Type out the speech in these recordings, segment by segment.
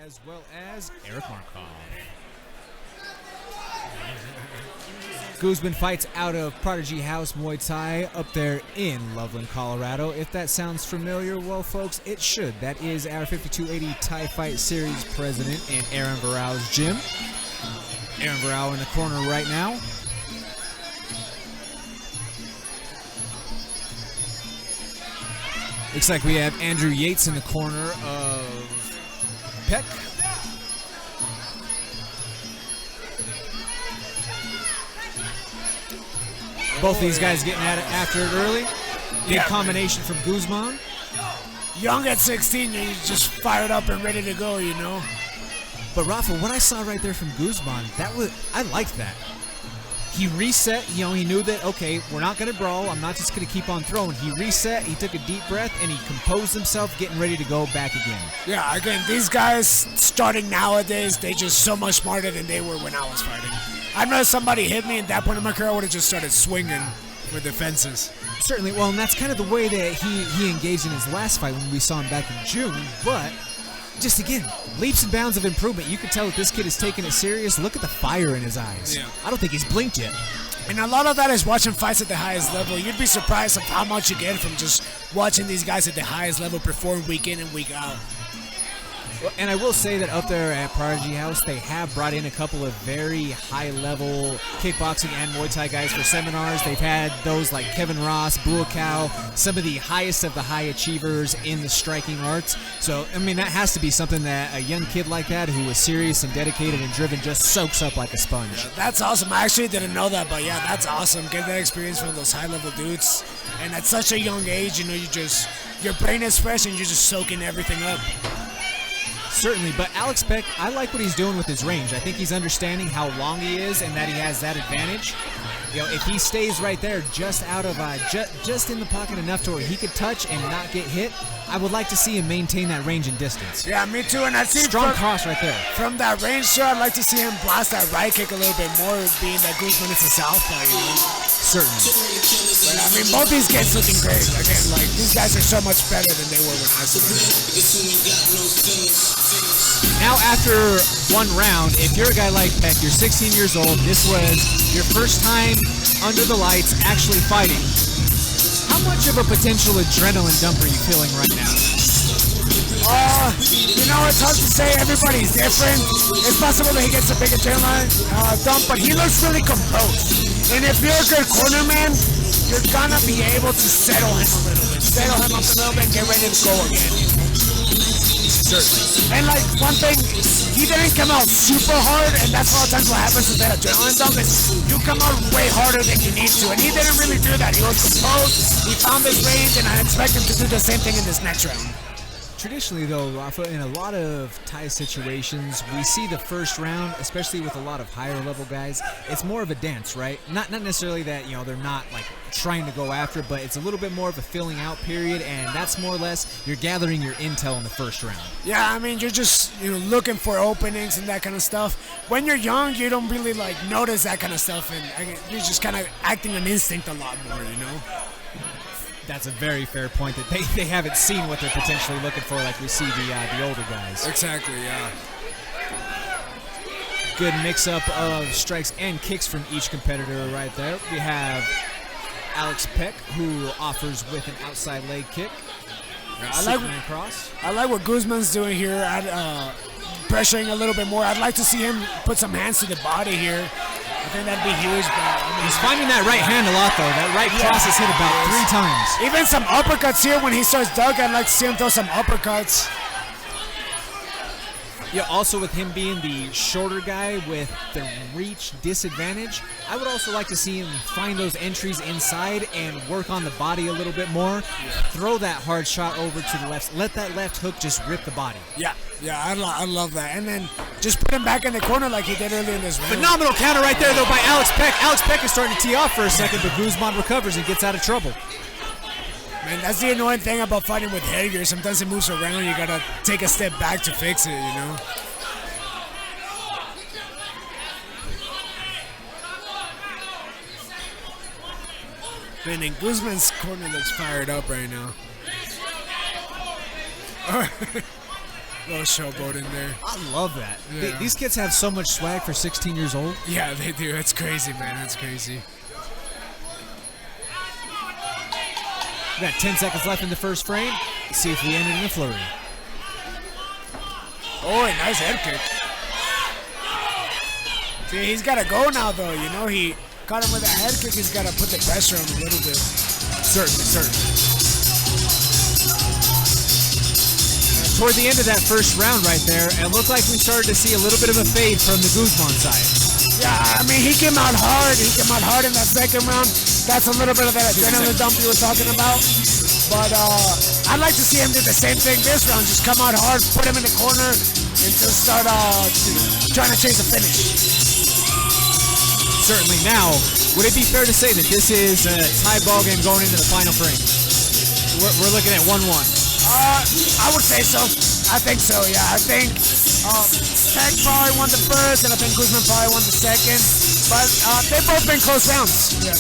as well as Eric Markov. Guzman fights out of Prodigy House Muay Thai up there in Loveland, Colorado. If that sounds familiar, well, folks, it should. That is our 5280 Thai Fight Series president and Aaron Varal's gym. Aaron Varal in the corner right now. Looks like we have Andrew Yates in the corner of Peck. Both these guys getting at it after it early. Big combination from Guzman. Young at 16, he's just fired up and ready to go, you know. But Rafa, what I saw right there from Guzman, I liked that. He reset, he knew that, okay, we're not going to brawl. I'm not just going to keep on throwing. He reset, he took a deep breath, and he composed himself, getting ready to go back again. Yeah, again, these guys starting nowadays, they just so much smarter than they were when I was fighting. I know somebody hit me at that point in my career, I would have just started swinging for the fences. Certainly, well, and that's kind of the way that he engaged in his last fight when we saw him back in June, but just again, leaps and bounds of improvement. You can tell that this kid is taking it serious. Look at the fire in his eyes. Yeah. I don't think he's blinked yet. And a lot of that is watching fights at the highest level. You'd be surprised of how much you get from just watching these guys at the highest level perform week in and week out. And I will say that up there at Prodigy House, they have brought in a couple of very high-level kickboxing and Muay Thai guys for seminars. They've had those like Kevin Ross, Buakaw, some of the highest of the high achievers in the striking arts. So, I mean, that has to be something that a young kid like that who is serious and dedicated and driven just soaks up like a sponge. Yeah, that's awesome. I actually didn't know that, but yeah, that's awesome. Get that experience from those high-level dudes. And at such a young age, your brain is fresh and you're just soaking everything up. Certainly, but Alex Peck, I like what he's doing with his range. I think he's understanding how long he is and that he has that advantage. If he stays right there, just out of just in the pocket enough to where he could touch and not get hit, I would like to see him maintain that range and distance. Yeah, me too. And I see strong cross right there. From that range, sure, I'd like to see him blast that right kick a little bit more, being that Guzman is a southpaw. Certainly. But I mean, both these kids looking great. Again, like these guys are so much better than they were when I started. Now after one round, if you're a guy like Peck, you're 16 years old, this was your first time under the lights actually fighting. How much of a potential adrenaline dump are you feeling right now? It's hard to say. Everybody's different. It's possible that he gets a big adrenaline dump, but he looks really composed. And if you're a good corner man, you're gonna be able to settle him a little bit. Settle him up a little bit and get ready to go again. Certainly. And like one thing, he didn't come out super hard, and that's a lot of times what happens with that adrenaline dump is you come out way harder than you need to, and he didn't really do that. He was composed, he found his range, and I expect him to do the same thing in this next round. Traditionally, though, Rafa, in a lot of Thai situations, we see the first round, especially with a lot of higher-level guys, it's more of a dance, right? Not necessarily that, they're not, like, trying to go after, but it's a little bit more of a filling out period, and that's more or less you're gathering your intel in the first round. Yeah, I mean, you're just looking for openings and that kind of stuff. When you're young, you don't really, notice that kind of stuff, and you're just kind of acting on instinct a lot more, That's a very fair point that they haven't seen what they're potentially looking for like we see the older guys. Exactly, yeah. Good mix-up of strikes and kicks from each competitor right there. We have Alex Peck, who offers with an outside leg kick. I like what Guzman's doing here, pressuring a little bit more. I'd like to see him put some hands to the body here. I think that'd be huge, but he's finding that right hand a lot, though. That right cross is hit about 3 times. Even some uppercuts here when he starts Doug. I'd like to see him throw some uppercuts. Yeah, also with him being the shorter guy with the reach disadvantage, I would also like to see him find those entries inside and work on the body a little bit more. Throw that hard shot over to the left. Let that left hook just rip the body. Yeah, I love that. And then just put him back in the corner like he did earlier in this round. Phenomenal counter right there, though, by Alex Peck. Alex Peck is starting to tee off for a second, but Guzman recovers and gets out of trouble. Man, that's the annoying thing about fighting with headgear. Sometimes it moves around. You gotta take a step back to fix it, Man, and Guzman's corner looks fired up right now. Little showboat in there. I love that. Yeah. These kids have so much swag for 16 years old. Yeah, they do. That's crazy, man. That's crazy. We got 10 seconds left in the first frame. Let's see if we end it in a flurry. Oh, a nice head kick. See, he's got to go now, though. You know, he caught him with a head kick. He's got to put the pressure on him a little bit. Certainly. Toward the end of that first round right there, it looked like we started to see a little bit of a fade from the Guzman side. Yeah, I mean, he came out hard. He came out hard in that second round. That's a little bit of that adrenaline dump you were talking about. But I'd like to see him do the same thing this round. Just come out hard, put him in the corner, and just start trying to chase a finish. Certainly. Now, would it be fair to say that this is a tie ball game going into the final frame? We're looking at 1-1. I would say so. I think so, yeah. I think Peck probably won the first, and I think Guzman probably won the second. But they've both been close rounds. Yeah.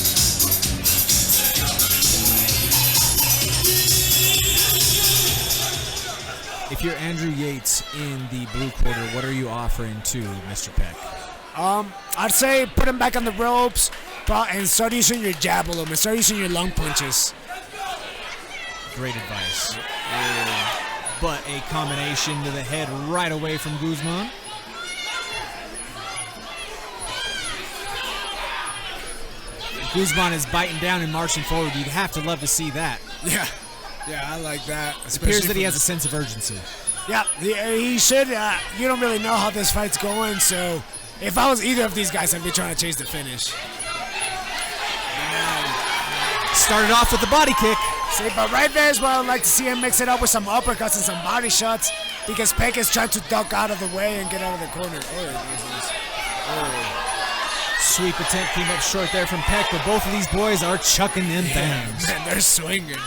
If you're Andrew Yates in the blue quarter, what are you offering to Mr. Peck? I'd say put him back on the ropes and start using your jab a little bit. Start using your lung punches. Great advice. But a combination to the head right away from Guzman. Guzman is biting down and marching forward. You'd have to love to see that. Yeah, I like that. It appears that he has a sense of urgency. Yeah, he should. You don't really know how this fight's going, so if I was either of these guys, I'd be trying to chase the finish. Started off with the body kick. See, but right there is where I'd like to see him mix it up with some uppercuts and some body shots because Peck is trying to duck out of the way and get out of the corner. Sweep attempt came up short there from Peck, but both of these boys are chucking them bangs. Man, they're swinging.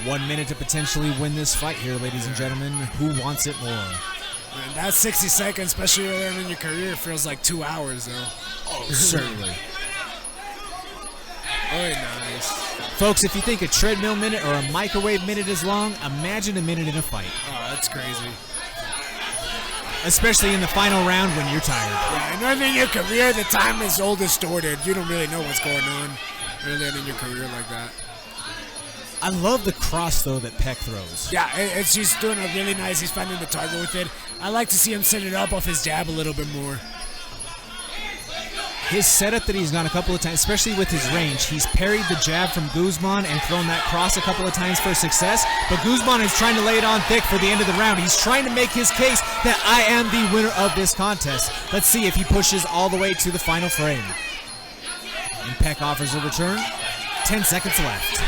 One minute to potentially win this fight here, ladies and gentlemen. Who wants it more? Man, that's 60 seconds, especially earlier in your career, feels like 2 hours, though. Oh, certainly. Very nice. Folks, if you think a treadmill minute or a microwave minute is long, imagine a minute in a fight. Oh, that's crazy. Especially in the final round when you're tired. Yeah, and early in your career, the time is all distorted. You don't really know what's going on earlier in your career like that. I love the cross, though, that Peck throws. Yeah, he's doing it really nice. He's finding the target with it. I like to see him set it up off his jab a little bit more. His setup that he's done a couple of times, especially with his range, he's parried the jab from Guzman and thrown that cross a couple of times for success, but Guzman is trying to lay it on thick for the end of the round. He's trying to make his case that I am the winner of this contest. Let's see if he pushes all the way to the final frame. And Peck offers a return. 10 seconds left.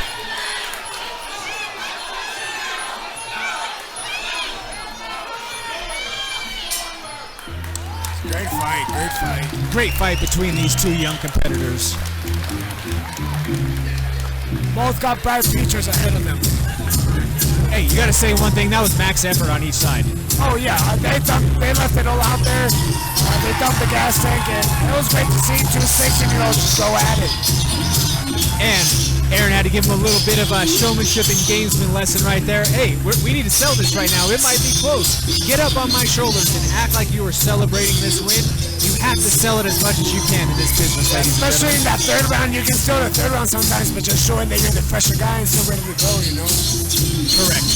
Great fight. Great fight between these two young competitors. Both got bright futures ahead of them. Hey, you gotta say one thing, that was max effort on each side. Oh yeah, they left it all out there. They dumped the gas tank, and it was great to see two 16-year-olds just go at it. And Aaron had to give him a little bit of a showmanship and gamesman lesson right there. Hey, we need to sell this right now. It might be close. Get up on my shoulders and act like you were celebrating this win. You have to sell it as much as you can in this business, ladies and Especially in gentlemen. that third round, you can steal the third round sometimes, but just showing that you're the fresher guy and still ready to go, you know? Correct.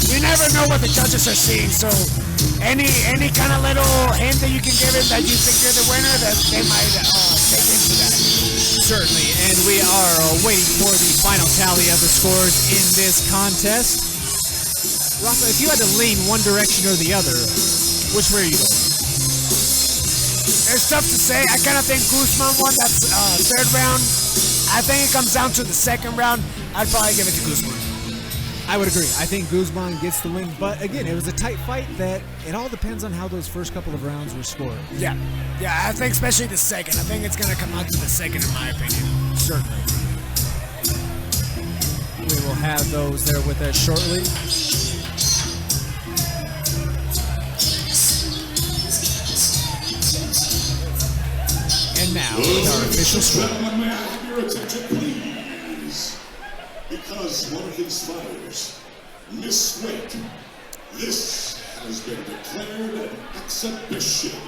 You never know what the judges are seeing, so any kind of little hint that you can give him that you think you're the winner, that they might take into that. Certainly, and we are waiting for the final tally of the scores in this contest. Rafa, if you had to lean one direction or the other, which way are you going? It's tough to say. I kind of think Guzman won that third round. I think it comes down to the second round. I'd probably give it to Guzman. I would agree. I think Guzman gets the win, but again, it was a tight fight that it all depends on how those first couple of rounds were scored. Yeah, I think especially the second. I think it's going to come out to the second in my opinion. Certainly. We will have those there with us shortly. And now, with our official score. Gentlemen, may I have your attention, please? because one of his fighters, Miss Wick, this has been declared an exhibition.